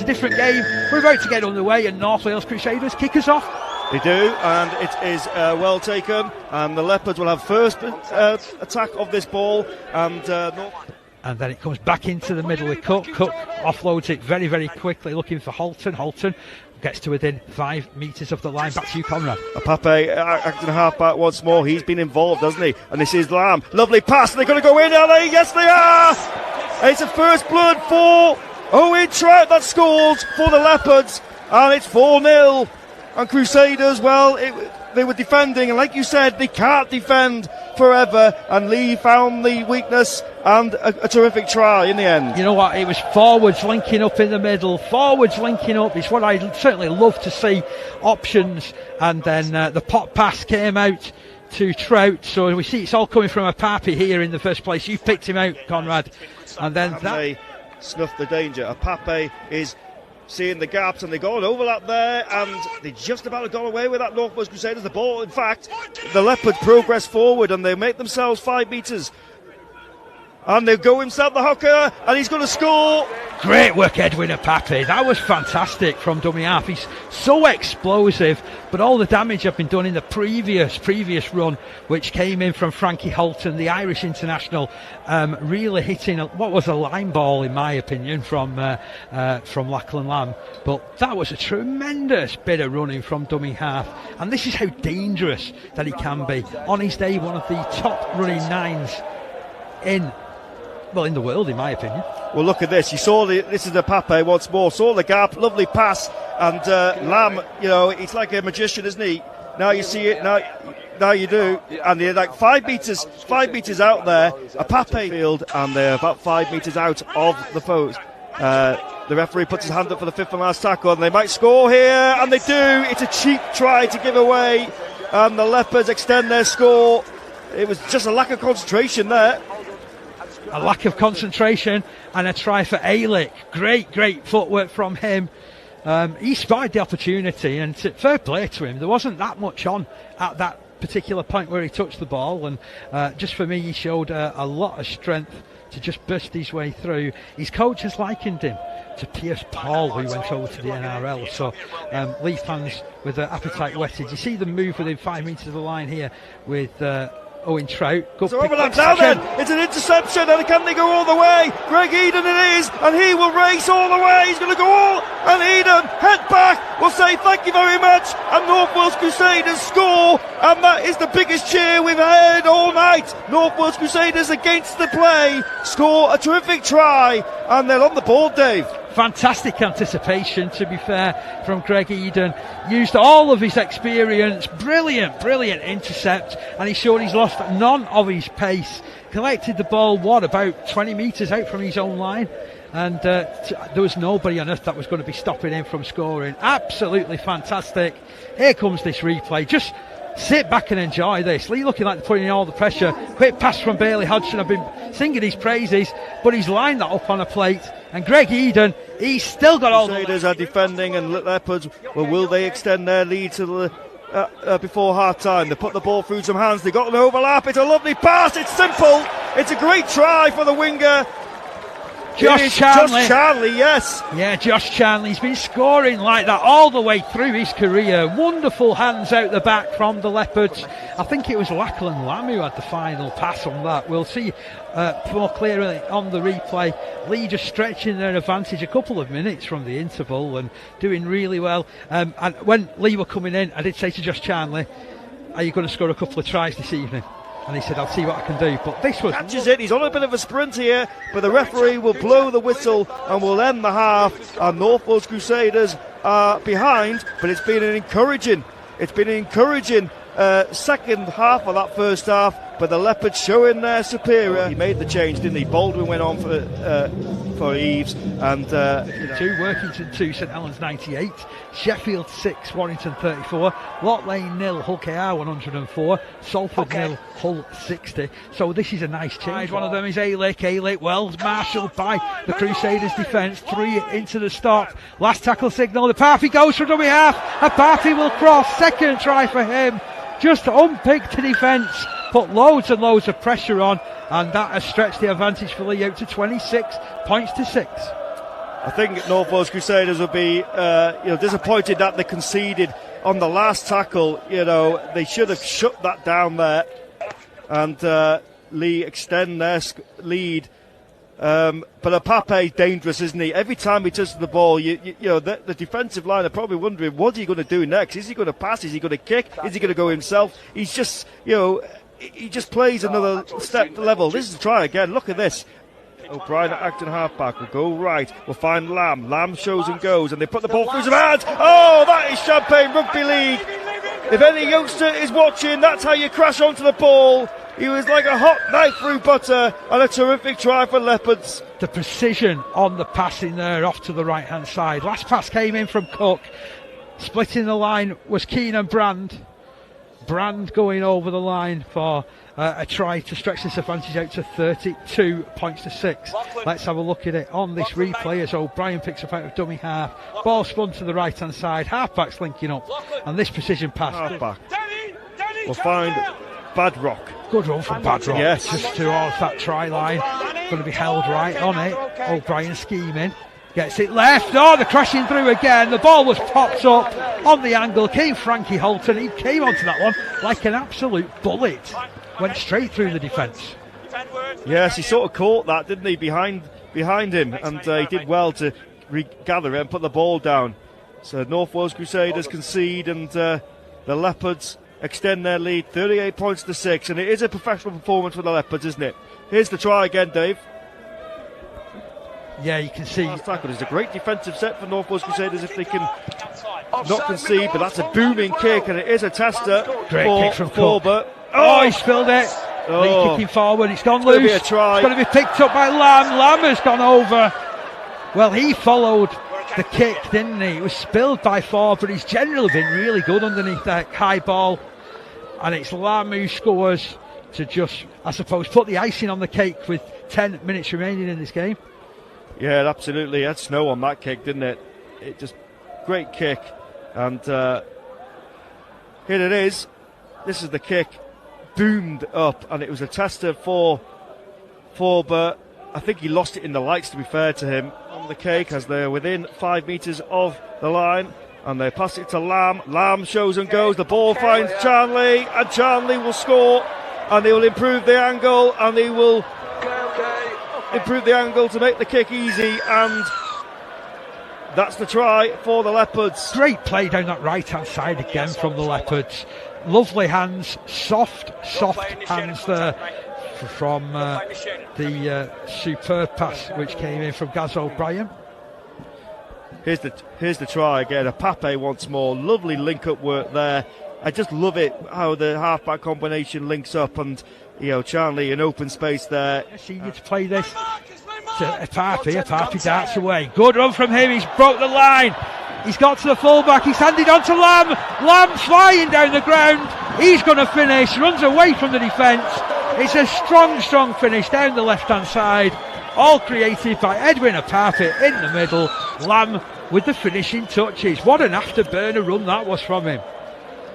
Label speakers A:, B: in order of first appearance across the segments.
A: a different game. We're about to get underway, and North Wales Crusaders kick us off.
B: They do, and it is well taken, and the Leopards will have first attack of this ball, and
A: then it comes back into the middle with Cook. Cook offloads it very, very quickly, looking for Holton. Holton gets to within 5 metres of the line. Back to you, Conrad.
B: Pape acting half-back once more. He's been involved, hasn't he? And this is Lamb. Lovely pass. They're going to go in, are they? Yes, they are! It's a first blood for Owen Trout that scores for the Leopards, and it's 4-0. And Crusaders, well, they were defending, and like you said, they can't defend forever, and Leigh found the weakness, and a terrific try in the end.
A: You know what, it was forwards linking up in the middle, forwards linking up, it's what I certainly love to see, options, and then the pop pass came out to Trout, so we see it's all coming from a Pape here in the first place. You picked him out, Conrad, and then
B: they snuffed the danger. A Pape is seeing the gaps, and they got an overlap there, and they just about got away with that North Wales Crusaders. The ball, in fact, the Leopards progress forward, and they make themselves 5 metres. And they go himself the hooker, and he's going to score.
A: Great work, Edwin Pape. That was fantastic from dummy half. He's so explosive, but all the damage had been done in the previous run, which came in from Frankie Holton, the Irish international, really hitting what was a line ball, in my opinion, from Lachlan Lamb. But that was a tremendous bit of running from dummy half, and this is how dangerous that he can be. On his day, one of the top running nines in the world, in my opinion.
B: Well, look at this. You saw this is the Pape once more. Saw the gap, lovely pass, and Lamb, he's like a magician, isn't he? Now you see it. Now you do, and they're like 5 meters out there. A Pape field, and they're about 5 meters out of the post. The referee puts his hand up for the 5th and last tackle, and they might score here, and they do. It's a cheap try to give away, and the Leopards extend their score. It was just a lack of concentration there.
A: A lack of concentration, and a try for Ailick. Great footwork from him. He spied the opportunity, and fair play to him. There wasn't that much on at that particular point where he touched the ball, and just for me, he showed a lot of strength to just burst his way through. His coach has likened him to Pierce Paul, who went over to the NRL. So Leigh fans with their appetite whetted. You see them move within 5 metres of the line here with Owen Trout.
B: So overlap now then, it's an interception, and can they go all the way? Greg Eden it is, and he will race all the way. He's going to go all, and Eden head back, will say thank you very much, and North Wales Crusaders score, and that is the biggest cheer we've heard all night. North Wales Crusaders against the play score a terrific try, and they're on the board, Dave.
A: Fantastic anticipation, to be fair, from Greg Eden. Used all of his experience. Brilliant intercept. And he showed he's lost none of his pace. Collected the ball, about 20 metres out from his own line. And there was nobody on earth that was going to be stopping him from scoring. Absolutely fantastic. Here comes this replay. Just sit back and enjoy this. Leigh looking like they're putting in all the pressure. Quick pass from Bailey Hodgson. I've been singing his praises, but he's lined that up on a plate. And Greg Eden, he's still got all the
B: Crusaders are defending, and Leopards, well, will they extend their lead to the before half time? They put the ball through some hands. They got an overlap. It's a lovely pass. It's simple. It's a great try for the winger.
A: Josh Charnley,
B: yes.
A: Yeah, Josh Charnley. He's been scoring like that all the way through his career. Wonderful hands out the back from the Leopards. I think it was Lachlan Lamb who had the final pass on that. We'll see more clearly on the replay. Leigh just stretching their advantage a couple of minutes from the interval and doing really well. And when Leigh were coming in, I did say to Josh Charnley, are you going to score a couple of tries this evening? And he said, I'll see what I can do. But this was...
B: Catches it. He's on a bit of a sprint here, but the referee will blow the whistle and will end the half. And North Wales Crusaders are behind, but it's been an encouraging second half of that first half. But the Leopards showing their superior. He made the change, didn't he? Baldwin went on for Eves, and
A: 2 Workington 2, St Helens 98, Sheffield 6, Warrington 34, Lot Lane 0, Hull KR 104, Salford 0, Hull 60. So this is a nice change. One of them is Ailick well marshalled by the Crusaders defence. 3 into the stop. Last tackle signal. The Pape goes for dummy half. A Pape will cross. Second try for him. Just unpicked to defence. Put loads and loads of pressure on, and that has stretched the advantage for Leigh out to 26 points to 6.
B: I think North Wales Crusaders will be disappointed that they conceded on the last tackle. They should have shut that down there, and Leigh extend their lead. But Pape's dangerous, isn't he? Every time he touches the ball, the defensive line are probably wondering, what are you going to do next? Is he going to pass? Is he going to kick? Is he going to go himself? He's just, he just plays another step level. This is a try again. Look at this. O'Brien at Acton halfback will go right. We'll find Lamb. Lamb shows and goes, and they put the ball through his hands. Oh, that is Champagne Rugby League. If any youngster is watching, that's how you crash onto the ball. He was like a hot knife through butter, and a terrific try for Leopards.
A: The precision on the passing there off to the right hand side. Last pass came in from Cook. Splitting the line was Keenan Brand. Brand going over the line for a try to stretch this advantage out to 32 points to 6. Let's have a look at it on this replay as O'Brien picks up out of dummy half. Ball spun to the right hand side. Halfback's linking up, and this precision pass.
B: Halfback. We'll find Badrock.
A: Good run from Badrock.
B: Yes.
A: Just towards that try line. Going to be held right on it. O'Brien scheming. Gets it left. Oh, they're crashing through again. The ball was popped up on the angle. Came Frankie Holton. He came onto that one like an absolute bullet. Went straight through the defence.
B: Yes, he sort of caught that, didn't he, behind him. And he did well to regather it and put the ball down. So North Wales Crusaders concede, and the Leopards extend their lead 38 points to 6. And it is a professional performance for the Leopards, isn't it? Here's the try again, Dave.
A: Yeah, you can see.
B: Last tackle is a great defensive set for North Wales Crusaders if they can not concede, but that's a booming kick, and it is a tester.
A: Great kick from
B: Corbett.
A: Oh, he spilled it. Leigh kicking forward. It's gone loose.
B: It's going
A: to be picked up by Lamb. Lamb has gone over. Well, he followed the kick, didn't he? It was spilled by Ford, but he's generally been really good underneath that high ball. And it's Lamb who scores to just, I suppose, put the icing on the cake with 10 minutes remaining in this game.
B: Yeah, absolutely. It had snow on that kick, didn't it? It just, great kick. And here it is. This is the kick. Boomed up, and it was a tester for but I think he lost it in the lights, to be fair to him, on the cake, as they're within 5 metres of the line, and they pass it to Lamb. Lamb shows and goes. The ball finds Charnley, and Charnley will score, and they will improve the angle, and they will improve the angle to make the kick easy, and that's the try for the Leopards.
A: Great play down that right hand side again from the Leopards. Lovely hands, soft hands there from the superb pass which came in from Gaz O'Brien.
B: Here's the try again. A Pape once more. Lovely link-up work there. I just love it how the half-back combination links up, and Charnley in open space there.
A: See you to play this to Apapi darts away. Good run from him. He's broke the line. He's got to the fullback. He's handed on to Lamb. Lamb flying down the ground. He's going to finish. Runs away from the defence. It's a strong finish down the left-hand side. All created by Edwin Apapi in the middle. Lamb with the finishing touches. What an afterburner run that was from him.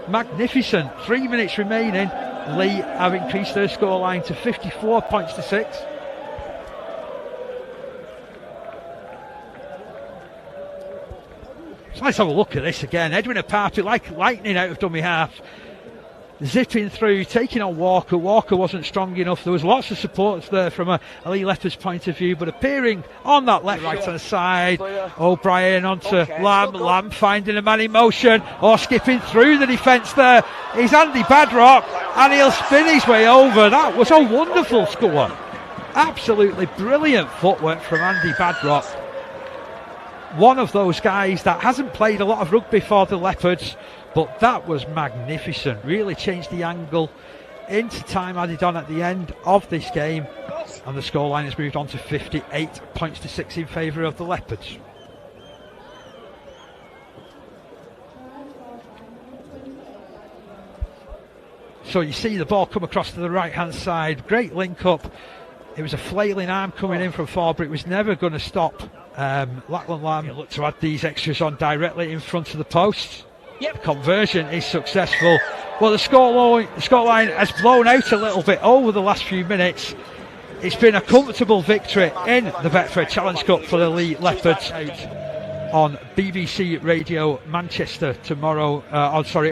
A: Magnificent. 3 minutes remaining. Leigh have increased their scoreline to 54 points to 6. So let's have a look at this again. Edwin Apapi, like lightning out of dummy half, zipping through, taking on Walker. Walker wasn't strong enough. There was lots of supports there from a Leigh Leopards point of view, but appearing on that left right hand side. O'Brien onto Lamb. Lamb finding a man in motion, or skipping through the defence there is Andy Badrock, and he'll spin his way over. That was a wonderful score. Absolutely brilliant footwork from Andy Badrock. One of those guys that hasn't played a lot of rugby for the Leopards, but that was magnificent. Really changed the angle into time added on at the end of this game, and the scoreline has moved on to 58 points to 6 in favour of the Leopards. So you see the ball come across to the right hand side. Great link up. It was a flailing arm coming in from Ford, but it was never going to stop Lachlan Lamb. Look to add these extras on directly in front of the post. The conversion is successful. Well, the scoreline has blown out a little bit over the last few minutes. It's been a comfortable victory in the Betfred Challenge Cup for the Leigh Leopards. On BBC Radio Manchester tomorrow.